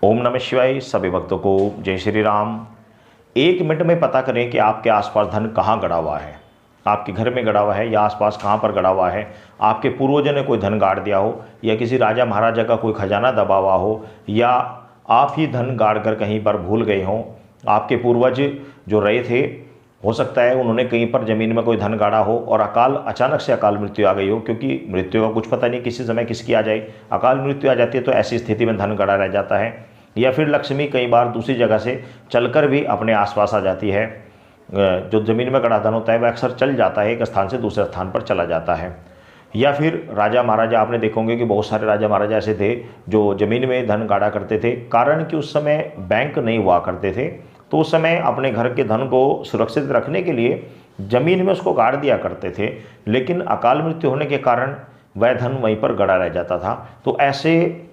ओम नमः शिवाय। सभी भक्तों को जय श्री राम। 1 मिनट में पता करें कि आपके आसपास धन कहाँ गड़ा हुआ है। आपके घर में गड़ा हुआ है या आसपास कहाँ पर गड़ा हुआ है। आपके पूर्वजों ने कोई धन गाड़ दिया हो या किसी राजा महाराजा का कोई खजाना दबा हुआ हो या आप ही धन गाड़ कर कहीं पर भूल गए हों। आपके पूर्वज जो रहे थे, हो सकता है उन्होंने कहीं पर ज़मीन में कोई धन गाड़ा हो और अचानक से अकाल मृत्यु आ गई हो, क्योंकि मृत्यु का कुछ पता नहीं किसी समय किसकी आ जाए। अकाल मृत्यु आ जाती है तो ऐसी स्थिति में धन गड़ा रह जाता है। या फिर लक्ष्मी कई बार दूसरी जगह से चलकर भी अपने आसपास आ जाती है। जो ज़मीन में गड़ा धन होता है वह अक्सर चल जाता है, एक स्थान से दूसरे स्थान पर चला जाता है। या फिर राजा महाराजा, आपने देखोगे कि बहुत सारे राजा महाराजा ऐसे थे जो ज़मीन में धन गाड़ा करते थे। कारण कि उस समय बैंक नहीं हुआ करते थे, तो उस समय अपने घर के धन को सुरक्षित रखने के लिए ज़मीन में उसको गाड़ दिया करते थे। लेकिन अकाल मृत्यु होने के कारण वह धन वहीं पर गड़ा रह जाता था। तो ऐसे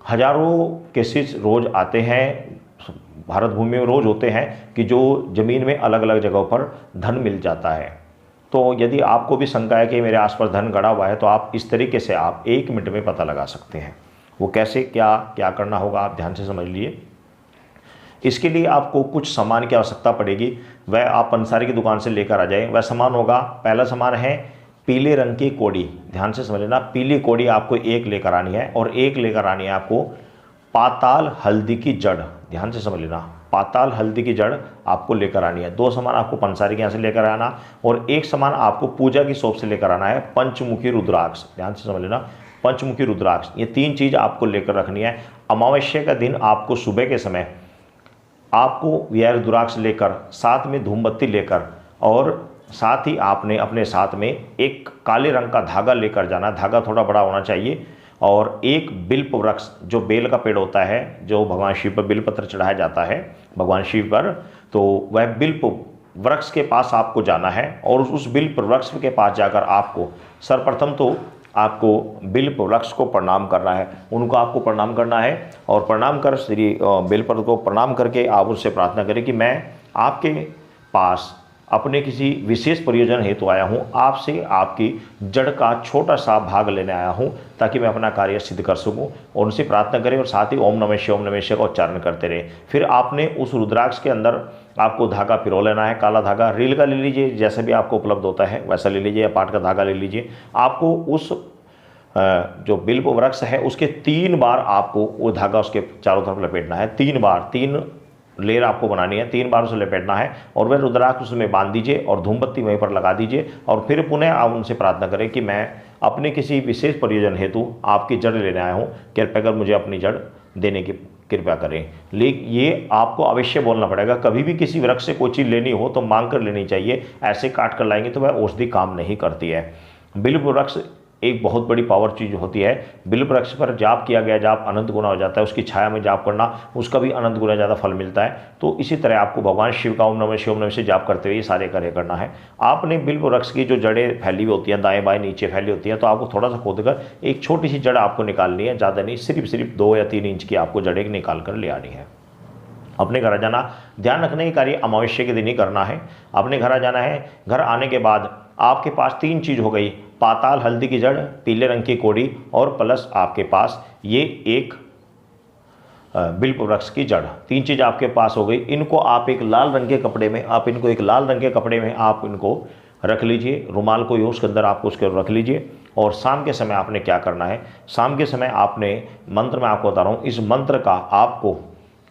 हजारों केसेस रोज़ आते हैं, भारत भूमि में रोज़ होते हैं कि जो ज़मीन में अलग अलग जगहों पर धन मिल जाता है। तो यदि आपको भी शंका है कि मेरे आसपास धन गड़ा हुआ है, तो आप इस तरीके से आप 1 मिनट में पता लगा सकते हैं। वो कैसे, क्या क्या करना होगा, आप ध्यान से समझ लिए। इसके लिए आपको कुछ सामान की आवश्यकता पड़ेगी, वह आप पंसारी की दुकान से लेकर आ जाएं। वह सामान होगा, पहला सामान है पीले रंग की कोड़ी। ध्यान से समझ लेना, पीली कोड़ी आपको एक लेकर आनी है और एक लेकर आनी है आपको पाताल हल्दी की जड़। ध्यान से समझ लेना, पाताल हल्दी की जड़ आपको लेकर आनी है। 2 सामान आपको पंसारी के यहाँ से लेकर आना और एक सामान आपको पूजा की शॉप से लेकर आना है, पंचमुखी रुद्राक्ष। ध्यान से समझ लेना, पंचमुखी रुद्राक्ष। ये 3 चीज़ आपको लेकर रखनी है। अमावस्या का दिन आपको सुबह के समय आपको यह रुद्राक्ष लेकर, साथ में धूमबत्ती लेकर और साथ ही आपने अपने साथ में एक काले रंग का धागा लेकर जाना। धागा थोड़ा बड़ा होना चाहिए और एक बिल्व वृक्ष, जो बेल का पेड़ होता है, जो भगवान शिव पर बिलपत्र चढ़ाया जाता है भगवान शिव पर, तो वह बिल्व वृक्ष के पास आपको जाना है और उस बिल्व वृक्ष के पास जाकर आपको सर्वप्रथम तो आपको बिल्व वृक्ष को प्रणाम करना है। उनको आपको प्रणाम करना है और प्रणाम कर श्री बिल्व को प्रणाम करके आप उससे प्रार्थना करें कि मैं आपके पास अपने किसी विशेष प्रयोजन हेतु आया हूँ, आपसे आपकी जड़ का छोटा सा भाग लेने आया हूँ ताकि मैं अपना कार्य सिद्ध कर सकूँ। और उनसे प्रार्थना करें और साथ ही ओम नमः शिवाय का उच्चारण करते रहे। फिर आपने उस रुद्राक्ष के अंदर आपको धागा पिरो लेना है, काला धागा रील का ले लीजिए, जैसे भी आपको उपलब्ध होता है वैसा ले लीजिए, या पाट का धागा ले लीजिए। आपको उस जो बिल्व वृक्ष है उसके 3 बार आपको वो धागा उसके चारों तरफ लपेटना है। 3 बार, 3 लेयर आपको बनानी है, 3 बार उसे लपेटना है और वह रुद्राक्ष उसमें बांध दीजिए और धूमबत्ती वहीं पर लगा दीजिए। और फिर पुनः आप उनसे प्रार्थना करें कि मैं अपने किसी विशेष प्रयोजन हेतु आपकी जड़ लेने आया हूँ, कृपया कर मुझे अपनी जड़ देने की कृपया करें। लेकिन ये आपको अवश्य बोलना पड़ेगा। कभी भी किसी वृक्ष से कोई चीज़ लेनी हो तो मांग कर लेनी चाहिए, ऐसे काट कर लाएंगे तो वह औषधि काम नहीं करती है। बिल्व वृक्ष एक बहुत बड़ी पावर चीज़ होती है। बिल्व वृक्ष पर जाप किया गया जाप अनंत गुना हो जाता है, उसकी छाया में जाप करना उसका भी अनंत गुना ज़्यादा फल मिलता है। तो इसी तरह आपको भगवान शिव का ओम नमः शिवाय से जाप करते हुए ये सारे कार्य करना है। आपने बिल्व वृक्ष की जो जड़ें फैली हुई होती हैं, दाएं बाएं नीचे फैली होती हैं, तो आपको थोड़ा सा खोद कर एक छोटी सी जड़ आपको निकालनी है, ज़्यादा नहीं, सिर्फ 2 या 3 इंच की आपको जड़ें निकाल कर ले आनी है। अपने घर आ जाना, ध्यान रखने के कार्य अमावस्या के दिन ही करना है। अपने घर आ जाना है। घर आने के बाद आपके पास 3 चीज़ हो गई, पाताल हल्दी की जड़, पीले रंग की कोड़ी और प्लस आपके पास ये एक बिल्व वृक्ष की जड़। 3 चीज़ आपके पास हो गई। इनको आप एक लाल रंग के कपड़े में आप इनको रख लीजिए। रुमाल को उसके अंदर आपको उसके रख लीजिए। और शाम के समय आपने क्या करना है, शाम के समय आपने मंत्र, मैं आपको बता रहा हूँ, इस मंत्र का आपको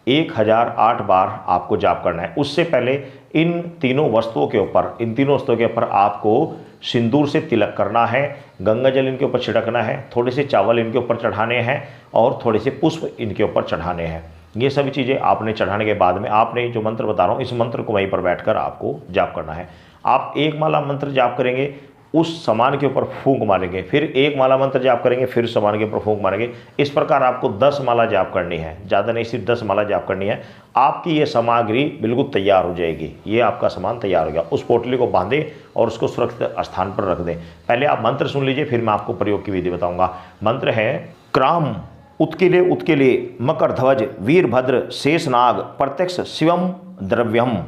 1008 बार आपको जाप करना है। उससे पहले इन तीनों वस्तुओं के ऊपर आपको सिंदूर से तिलक करना है, गंगा जल इनके ऊपर छिड़कना है, थोड़े से चावल इनके ऊपर चढ़ाने हैं और थोड़े से पुष्प इनके ऊपर चढ़ाने हैं। ये सभी चीज़ें आपने चढ़ाने के बाद में आपने जो मंत्र बता रहा हूँ, इस मंत्र को वहीं पर बैठकर आपको जाप करना है। आप 1 माला मंत्र जाप करेंगे, उस सामान के ऊपर फूंक मारेंगे, फिर 1 माला मंत्र जाप करेंगे, फिर सामान के ऊपर फूंक मारेंगे। इस प्रकार आपको 10 माला जाप करनी है, ज़्यादा नहीं, सिर्फ 10 माला जाप करनी है। आपकी ये सामग्री बिल्कुल तैयार हो जाएगी। ये आपका सामान तैयार हो गया। उस पोटली को बांधें और उसको सुरक्षित स्थान पर रख दें। पहले आप मंत्र सुन लीजिए, फिर मैं आपको प्रयोग की विधि बताऊँगा। मंत्र है क्राम उत्किले मकर ध्वज वीरभद्र शेषनाग प्रत्यक्ष शिवम द्रव्यम।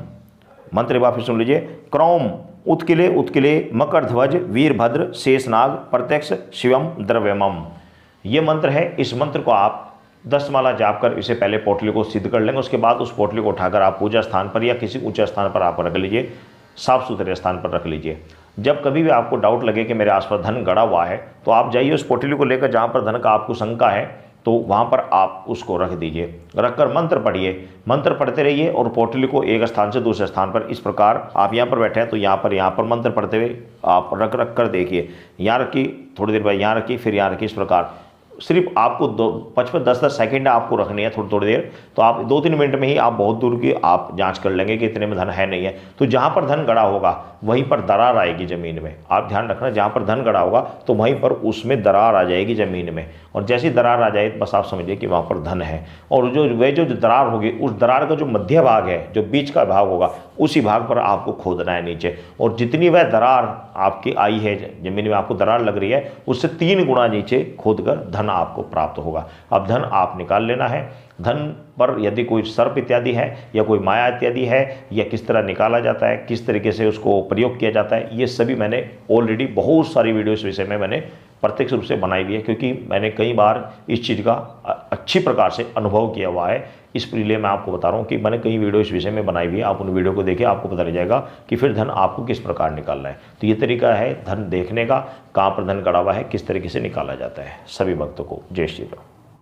मंत्र एक बार फिर सुन लीजिए, क्रौम उत्किले मकर ध्वज वीरभद्र शेषनाग प्रत्यक्ष शिवम द्रव्यमम। ये मंत्र है। इस मंत्र को आप 10 माला जाप कर इसे पहले पोटली को सिद्ध कर लेंगे। उसके बाद उस पोटली को उठाकर आप पूजा स्थान पर या किसी ऊंचे स्थान पर आप रख लीजिए, साफ सुथरे स्थान पर रख लीजिए। जब कभी भी आपको डाउट लगे कि मेरे आसपास धन गड़ा हुआ है, तो आप जाइए उस पोटली को लेकर जहाँ पर धन का आपको शंका है, तो वहाँ पर आप उसको रख दीजिए। रखकर मंत्र पढ़िए, मंत्र पढ़ते रहिए और पोटली को एक स्थान से दूसरे स्थान पर, इस प्रकार आप यहाँ पर बैठे हैं तो यहाँ पर मंत्र पढ़ते हुए आप रख कर देखिए। यहाँ रखी, थोड़ी देर बाद यहाँ रखी, फिर यहाँ रखी, इस प्रकार सिर्फ आपको 5-10 सेकंड आपको रखनी है, थोड़ी देर। तो आप 2-3 मिनट में ही आप बहुत दूर की आप जांच कर लेंगे कि इतने में धन है नहीं है। तो जहाँ पर धन गड़ा होगा वहीं पर दरार आएगी ज़मीन में। आप ध्यान रखना, जहाँ पर धन गड़ा होगा तो वहीं पर उसमें दरार आ जाएगी ज़मीन में, और जैसी दरार आ जाए बस आप समझिए कि वहाँ पर धन है। और जो दरार होगी, उस दरार का जो मध्य भाग है, जो बीच का भाग होगा, उसी भाग पर आपको खोदना है नीचे। और जितनी वह दरार आपकी आई है ज़मीन में, आपको दरार लग रही है, उससे 3 गुना नीचे खोदकर धन आपको प्राप्त होगा। अब धन आप निकाल लेना है। धन पर यदि कोई सर्प इत्यादि है या कोई माया इत्यादि है, या किस तरह निकाला जाता है, किस तरीके से उसको प्रयोग किया जाता है, ये सभी मैंने ऑलरेडी बहुत सारी वीडियो इस विषय में मैंने प्रत्यक्ष रूप से बनाई हुई है, क्योंकि मैंने कई बार इस चीज़ का अच्छी प्रकार से अनुभव किया हुआ है। इसलिए मैं आपको बता रहा हूँ कि मैंने कई वीडियो इस विषय में बनाई हुई है। आप उन वीडियो को देखिए, आपको पता लग जाएगा कि फिर धन आपको किस प्रकार निकालना है। तो ये तरीका है धन देखने का, कहाँ पर धन गड़ा हुआ है, किस तरीके से निकाला जाता है। सभी भक्तों को जय श्री राम।